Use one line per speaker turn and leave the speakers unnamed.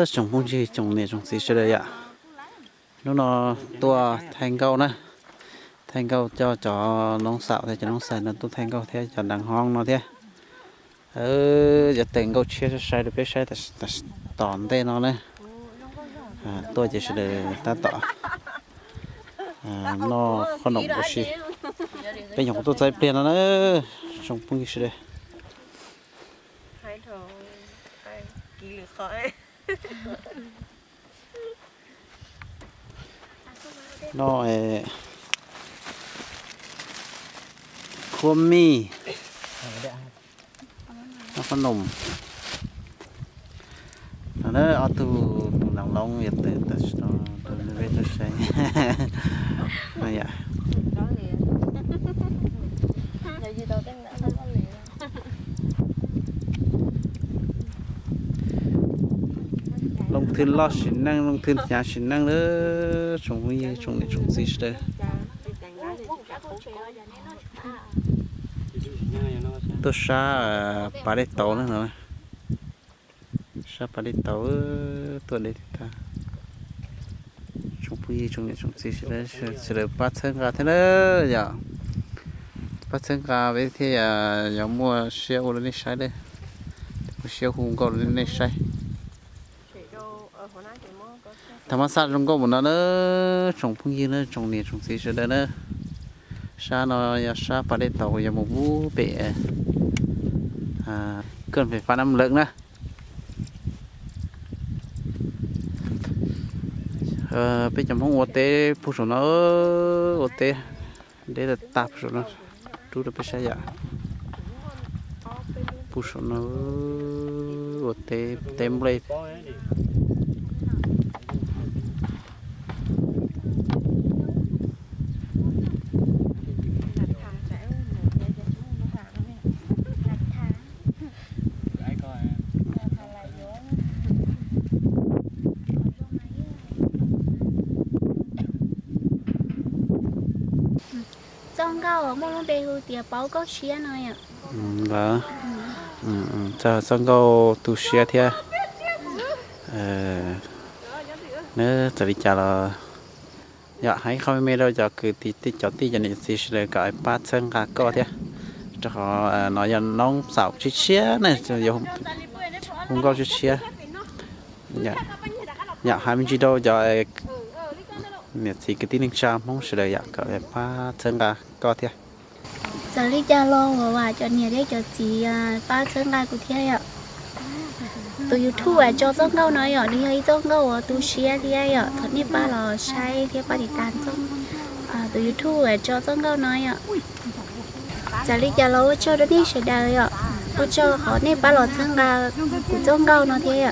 trồng phong gì trồng này trồng gì đây ạ nó tua thành câu nè thành câu cho nông sạo thì cho nông sản nó tu thành câu thế cho đằng hoang nó thế giờ tiền câu chia sai được biết sai ta tòn tên nó nè tôi chỉ để ta tỏ nó không nồng bớt gì bây giờ tôi thấy tiền nó nữa trồng phong gì đây nó khô mi nó có nồng nó ở từ lòng long nhiệt từ từ về từ say này ạ lông thiên lo xin năng lông thiên nhà xin năng nữa trồng gì trồng này trồng gì đây tôi sa bà đây tàu nữa rồi sa bà đây tàu tôi đây ta trồng gì trồng này trồng gì đây sẽ được bắt chân gà thế nữa giờ bắt chân gà với thì giờ mua xeo lên đây đây xeo hùng cầu lên đây sai thằng sát trong có một nó nữa trồng phong gì nữa trồng này trồng gì đây nữa sa nó sa bà đây tàu giờ một vũ bể cần phải phá năm lượng nữa bây giờ không ô tê phụ số nó ô tê để là tạp số nó chú được biết sao vậy phụ số nó ô tê tem lên
trong cao ở mông bê hưu tiệp báo có chia này ạ.
Vâng. Cho trong cao tu chia thế. Nếu chỉ trả là, dạ hãy không mấy đâu cho cứ tí cho tí cho nên chỉ là cái bát chân cả co thế. Cho họ nói là nông sản chia này cho giờ không có chia. Dạ. Dạ 20 đâu cho nè thì cái tin chăm không sẽ được cái ba chân gà có thế
giờ lấy cha lo và cho nhà đấy cho chị ba chân gà của thế ạ từ YouTube cho giống câu nói ở đi hay giống câu ở tu share thì ai ạ thật nhất ba là sai thì ba đi tàn giống từ YouTube cho giống câu nói ạ giờ lấy cha lo cho đó đi sẽ đời ạ cho họ nên ba là chân gà của giống câu nói thế ạ